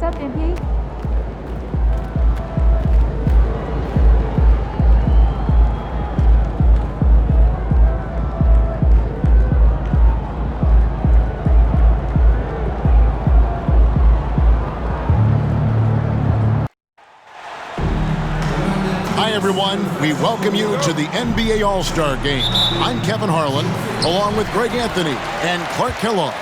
What's up, MP? Hi, everyone. We welcome you to the NBA All-Star Game. I'm Kevin Harlan, along with Greg Anthony and Clark Kellogg.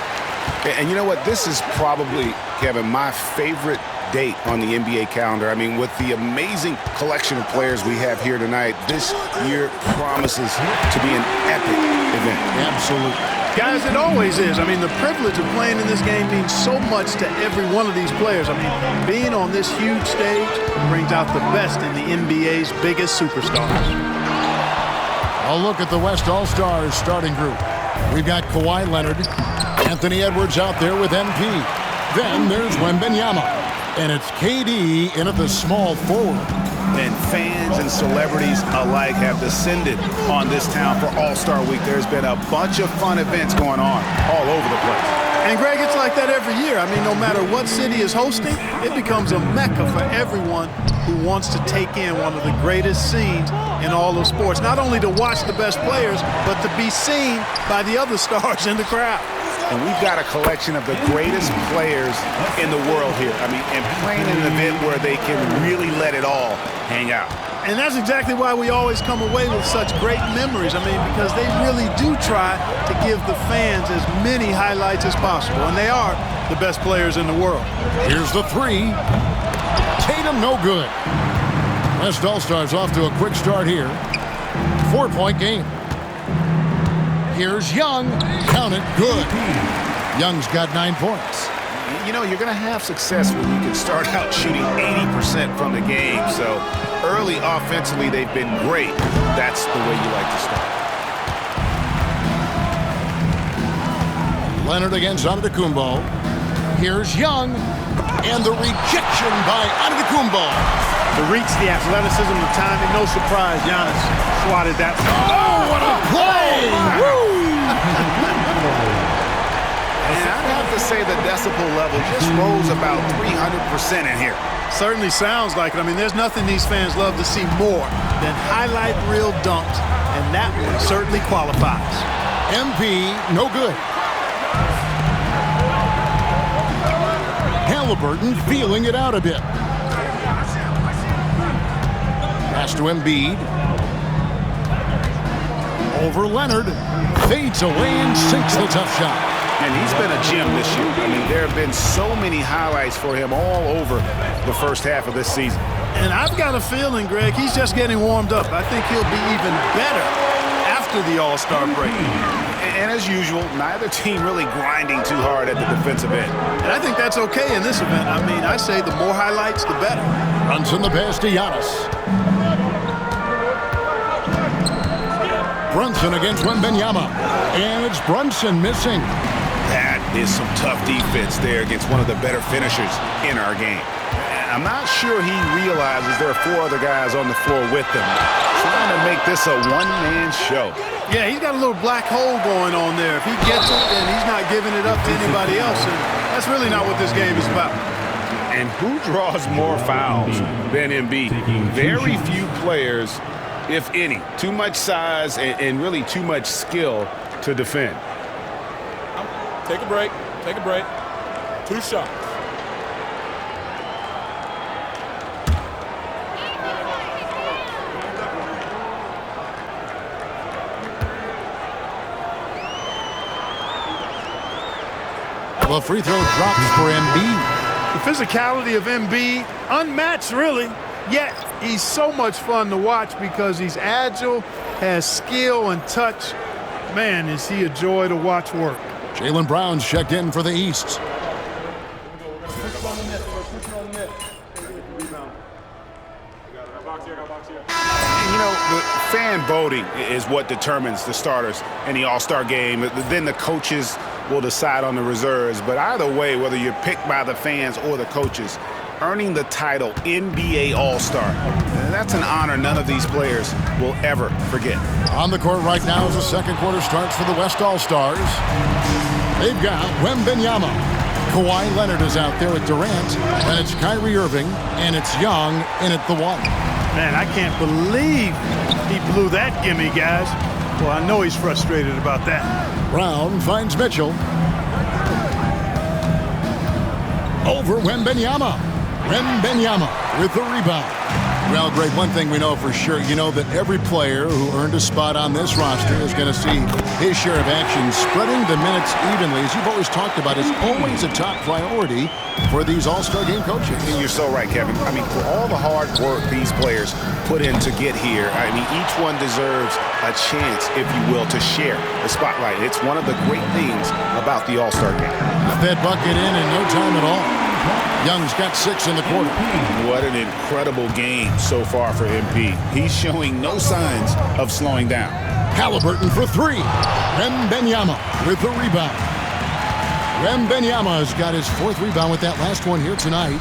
And you know what? This is probably, Kevin, my favorite date on the NBA calendar. I mean, with the amazing collection of players we have here tonight, this year promises to be an epic event. Absolutely. Guys, it always is. I mean, the privilege of playing in this game means so much to every one of these players. I mean, being on this huge stage brings out the best in the NBA's biggest superstars. A look at the West All-Stars starting group. We've got Kawhi Leonard, Anthony Edwards out there with MP. Then there's Wembanyama. And it's KD in at the small forward. And fans and celebrities alike have descended on this town for All-Star Week. There's been a bunch of fun events going on all over the place. And, Greg, it's like that every year. I mean, no matter what city is hosting, it becomes a mecca for everyone who wants to take in one of the greatest scenes in all of sports. Not only to watch the best players, but to be seen by the other stars in the crowd. And we've got a collection of the greatest players in the world here. I mean, and playing in an event where they can really let it all hang out. And that's exactly why we always come away with such great memories. I mean, because they really do try to give the fans as many highlights as possible. And they are the best players in the world. Here's the three. Tatum, no good. West All-Stars off to a quick start here. 4-point game. Here's Young. Count it. Good. Young's got 9 points. You know, you're going to have success when you can start out shooting 80% from the game. So early offensively, they've been great. That's the way you like to start. Leonard against Antetokounmpo. Here's Young. And the rejection by Antetokounmpo. The reach, the athleticism, the timing, no surprise. Giannis swatted that. Oh, what a play! Woo! And I'd have to say the decibel level just rose about 300% in here. Certainly sounds like it. I mean, there's nothing these fans love to see more than highlight reel dunks, and that one certainly qualifies. MP, no good. Halliburton feeling it out a bit. Pass to Embiid. Over Leonard. Fades away and sinks the tough shot. And he's been a gem this year. I mean, there have been so many highlights for him all over the first half of this season. And I've got a feeling, Greg, he's just getting warmed up. I think he'll be even better after the All-Star break. And as usual, neither team really grinding too hard at the defensive end. And I think that's okay in this event. I mean, I say the more highlights, the better. Brunson the pass to Giannis. Brunson against Wembanyama. And it's Brunson missing. That is some tough defense there against one of the better finishers in our game. And I'm not sure he realizes there are 4 other guys on the floor with him, trying to make this a one-man show. Yeah, he's got a little black hole going on there. If he gets it, then he's not giving it up to anybody else. And that's really not what this game is about. And who draws more fouls than Embiid? Very few players, if any. Too much size and really too much skill to defend. Take a break. Take a break. 2 shots. The free throw drops for Embiid. The physicality of Embiid, unmatched really, yet he's so much fun to watch because he's agile, has skill and touch. Man, is he a joy to watch work. Jaylen Brown's checked in for the East. You know, the fan voting is what determines the starters in the All-Star game. Then the coaches will decide on the reserves. But either way, whether you're picked by the fans or the coaches, earning the title NBA All-Star, that's an honor none of these players will ever forget. On the court right now as the second quarter starts for the West All-Stars. They've got Wembanyama. Kawhi Leonard is out there with Durant, and it's Kyrie Irving, and it's Young in at the 1. Man, I can't believe he blew that gimme, guys. Well, I know he's frustrated about that. Brown finds Mitchell. Over Wembanyama. Wembanyama with the rebound. Well, Greg, one thing we know for sure, you know that every player who earned a spot on this roster is going to see his share of action. Spreading the minutes evenly, as you've always talked about, is always a top priority for these All-Star game coaches. And you're so right, Kevin. I mean, for all the hard work these players put in to get here, I mean, each one deserves a chance, if you will, to share the spotlight. It's one of the great things about the All-Star game. That bucket in no time at all. Young's got 6 in the quarter. What an incredible game so far for MP. He's showing no signs of slowing down. Halliburton for 3. Wembanyama with the rebound. Wembanyama has got his 4th rebound with that last one here tonight.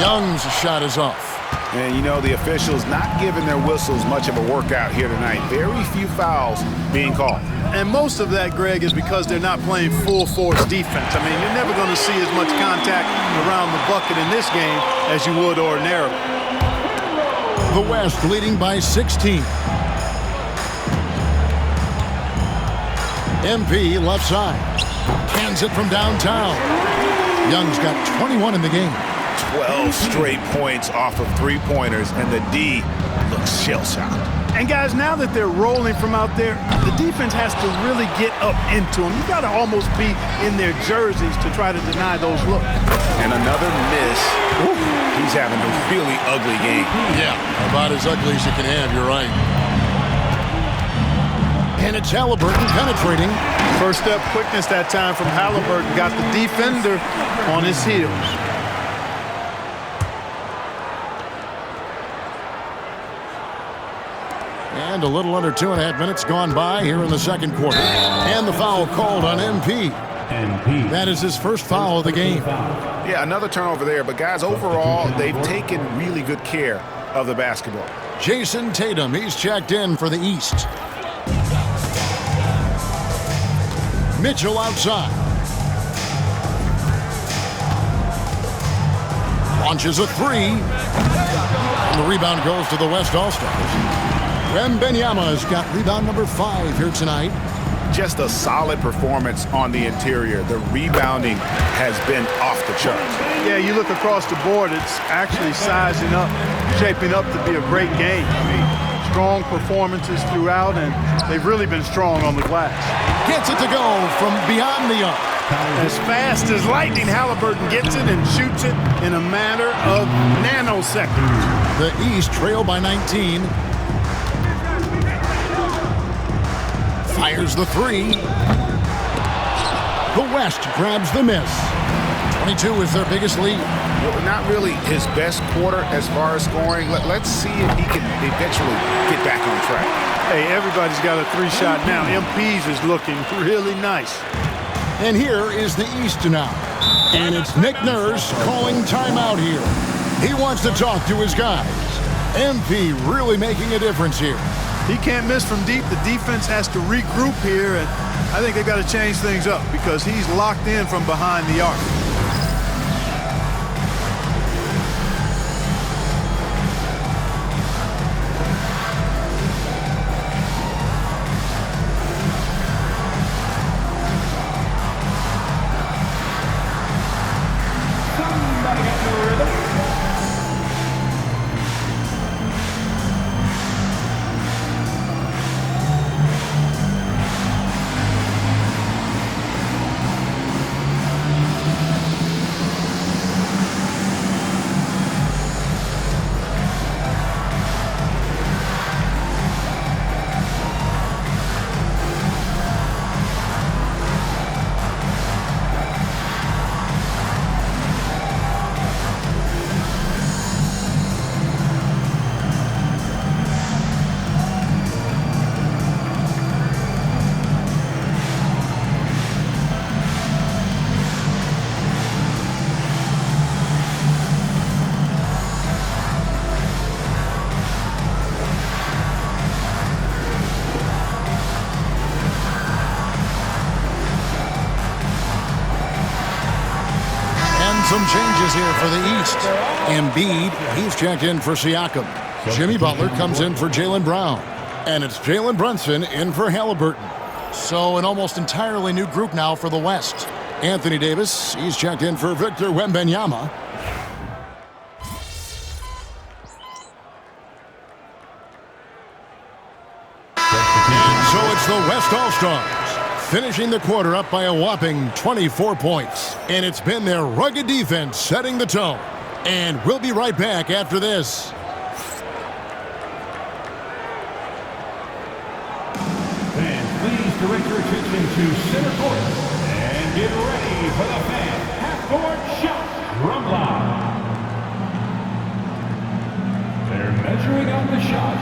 Young's shot is off. And, you know, the officials not giving their whistles much of a workout here tonight. Very few fouls being called. And most of that, Greg, is because they're not playing full-force defense. I mean, you're never going to see as much contact around the bucket in this game as you would ordinarily. The West leading by 16. MP left side. Cans it from downtown. Young's got 21 in the game. 12 straight points off of three-pointers, and the D looks shell-shocked. And, guys, now that they're rolling from out there, the defense has to really get up into them. You've got to almost be in their jerseys to try to deny those looks. And another miss. Ooh, he's having a really ugly game. Yeah, about as ugly as you can have, you're right. And it's Halliburton penetrating. First step quickness that time from Halliburton got the defender on his heels. And a little under 2.5 minutes gone by here in the second quarter. And the foul called on MP. That is his first foul of the game. Yeah, another turnover there. But, guys, overall, they've taken really good care of the basketball. Jason Tatum, he's checked in for the East. Mitchell outside. Launches a 3. And the rebound goes to the West All-Stars. Wembanyama has got rebound number 5 here tonight. Just a solid performance on the interior. The rebounding has been off the charts. Yeah, you look across the board, it's actually sizing up, shaping up to be a great game. I mean, strong performances throughout, and they've really been strong on the glass. Gets it to go from beyond the arc. As fast as lightning, Halliburton gets it and shoots it in a matter of nanoseconds. The East trail by 19. Fires the 3. The West grabs the miss. 22 is their biggest lead. Well, not really his best quarter as far as scoring. Let's see if he can eventually get back on track. Hey, everybody's got a 3-shot now. MP's is looking really nice. And here is the East now. And it's Nick Nurse calling timeout here. He wants to talk to his guys. MP really making a difference here. He can't miss from deep. The defense has to regroup here, and I think they've got to change things up because he's locked in from behind the arc. Some changes here for the East. Embiid, he's checked in for Siakam. Jimmy Butler comes in for Jaylen Brown. And it's Jalen Brunson in for Halliburton. So an almost entirely new group now for the West. Anthony Davis, he's checked in for Victor Wembanyama. And so it's the West All-Stars, finishing the quarter up by a whopping 24 points. And it's been their rugged defense setting the tone. And we'll be right back after this. Please direct your attention to center court and get ready for the fan half-court shot from live. They're measuring on the shot.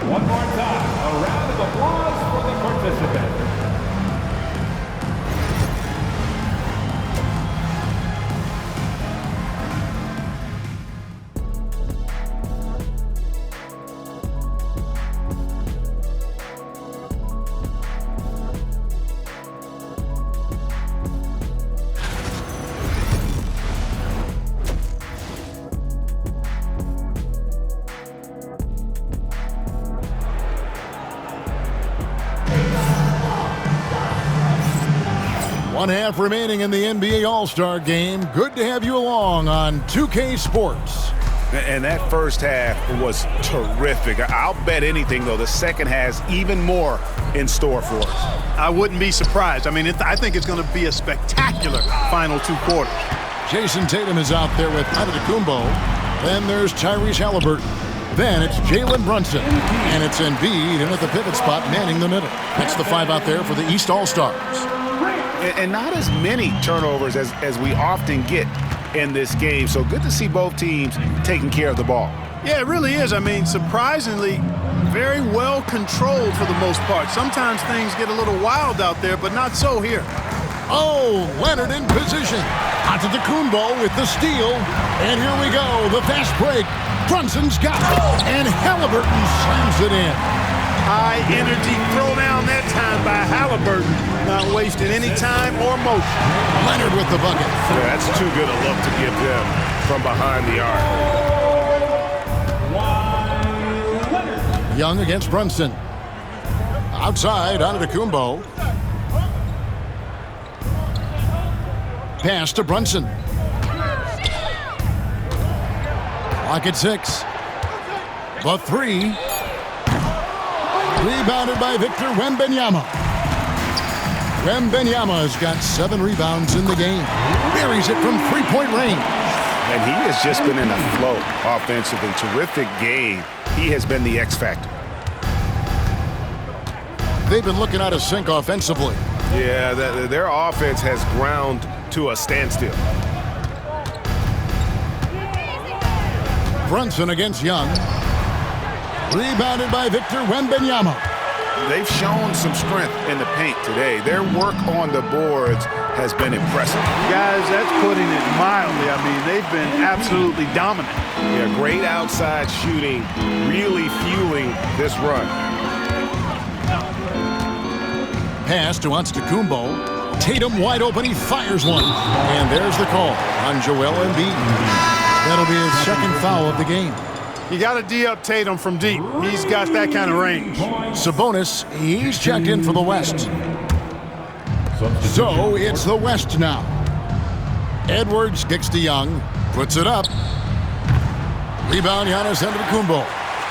One more time, a round of applause for the participants. One half remaining in the NBA All-Star Game. Good to have you along on 2K Sports. And that first half was terrific. I'll bet anything, though, the second has even more in store for us. I wouldn't be surprised. I mean, I think it's going to be a spectacular final two quarters. Jason Tatum is out there with Antetokounmpo. Then there's Tyrese Halliburton. Then it's Jalen Brunson. And it's Embiid in at the pivot spot, manning the middle. That's the five out there for the East All-Stars. And not as many turnovers as we often get in this game. So good to see both teams taking care of the ball. Yeah, it really is. I mean, surprisingly, very well controlled for the most part. Sometimes things get a little wild out there, but not so here. Oh, Leonard in position. Antetokounmpo with the steal. And here we go, the fast break. Brunson's got it. And Halliburton slams it in. High energy throwdown that time by Halliburton. Not wasting any time or motion. Leonard with the bucket. Yeah, that's too good a look to give them from behind the arc. Young against Brunson. Outside, Antetokounmpo. Pass to Brunson. Clock at 6. The three. Rebounded by Victor Wembanyama. Wembanyama's got 7 rebounds in the game. Buries it from three-point range. And he has just been in a flow offensively. Terrific game. He has been the X factor. They've been looking out of sync offensively. Yeah, their offense has ground to a standstill. Brunson against Young. Rebounded by Victor Wembanyama. They've shown some strength in the paint today. Their work on the boards has been impressive. Guys, that's putting it mildly. I mean, they've been absolutely dominant. Yeah, great outside shooting, really fueling this run. Pass to Antetokounmpo. Tatum wide open, he fires one. And there's the call on Joel Embiid. That'll be his second foul of the game. You got to D-up Tatum from deep. He's got that kind of range. Sabonis, he's checked in for the West. So it's the West now. Edwards kicks to Young, puts it up. Rebound, Giannis Antetokounmpo.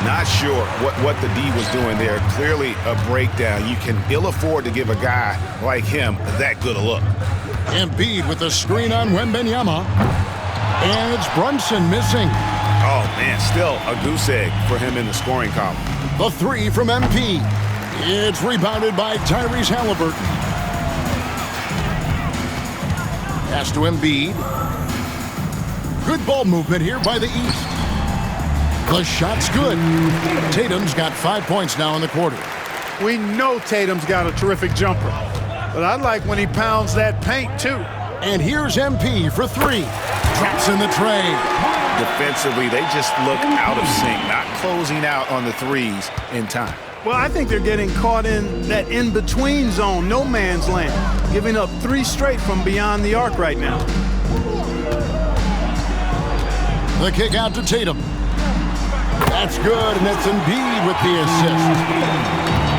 Not sure what the D was doing there. Clearly a breakdown. You can ill afford to give a guy like him that good a look. Embiid with the screen on Wembanyama. And it's Brunson missing. Oh, man, still a goose egg for him in the scoring column. The three from MP. It's rebounded by Tyrese Halliburton. Pass to Embiid. Good ball movement here by the East. The shot's good. Tatum's got 5 points now in the quarter. We know Tatum's got a terrific jumper, but I like when he pounds that paint, too. And here's MP for 3. Drops in the tray. Defensively, they just look out of sync, not closing out on the threes in time. Well, I think they're getting caught in that in-between zone, no man's land, giving up 3 straight from beyond the arc right now. The kick out to Tatum. That's good, and it's Embiid with the assist.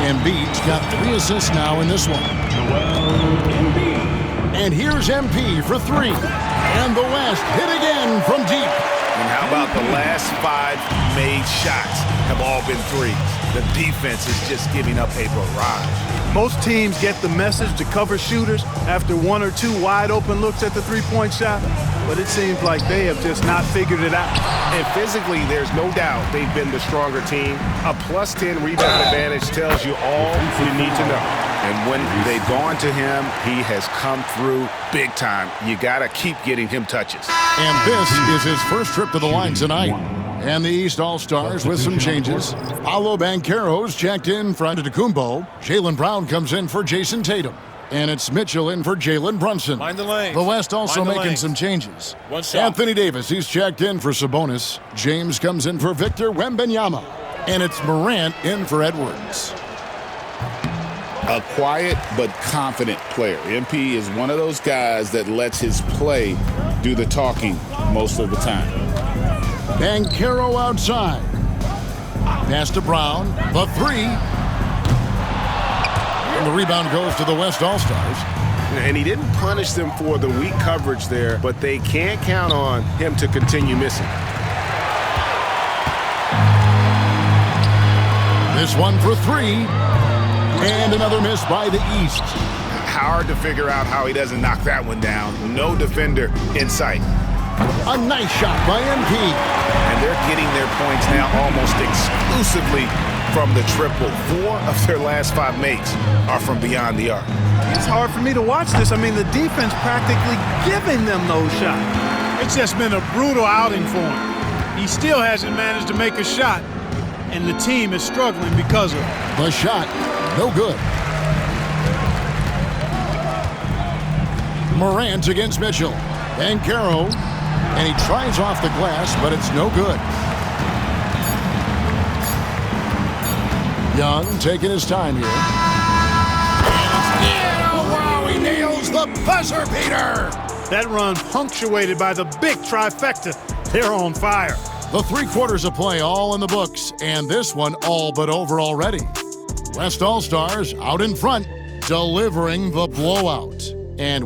Embiid's got 3 assists now in this one. And here's MP for 3. And the West hit again from deep. And how about the last 5 made shots have all been threes? The defense is just giving up a barrage. Most teams get the message to cover shooters after 1 or 2 wide open looks at the three-point shot, but it seems like they have just not figured it out. And physically, there's no doubt they've been the stronger team. A +10 rebound advantage tells you all you need to know. And when they've gone to him, he has come through big time. You got to keep getting him touches. And this is his first trip to the line tonight. And the East All-Stars with some changes. Paolo Banchero's checked in for Antetokounmpo. Jaylen Brown comes in for Jason Tatum. And it's Mitchell in for Jalen Brunson. Mind the lanes. The West also Mind the making lanes. some changes. One shot. Anthony Davis, he's checked in for Sabonis. James comes in for Victor Wembanyama. And it's Morant in for Edwards. A quiet but confident player. MP is one of those guys that lets his play do the talking most of the time. Banchero outside. Pass to Brown. The 3. And the rebound goes to the West All-Stars. And he didn't punish them for the weak coverage there, but they can't count on him to continue missing. This one for 3. And another miss by the East. Hard to figure out how he doesn't knock that one down. No defender in sight. A nice shot by MP. And they're getting their points now almost exclusively from the triple. 4 of their last 5 makes are from beyond the arc. It's hard for me to watch this. I mean, the defense practically giving them those shots. It's just been a brutal outing for him. He still hasn't managed to make a shot, and the team is struggling because of it. The shot, no good. Morant against Mitchell. Banchero, and he tries off the glass, but it's no good. Young taking his time here. Oh, wow, he nails the buzzer beater. That run punctuated by the big trifecta. They're on fire. The 3 quarters of play all in the books, and this one all but over already. West All-Stars out in front, delivering the blowout. And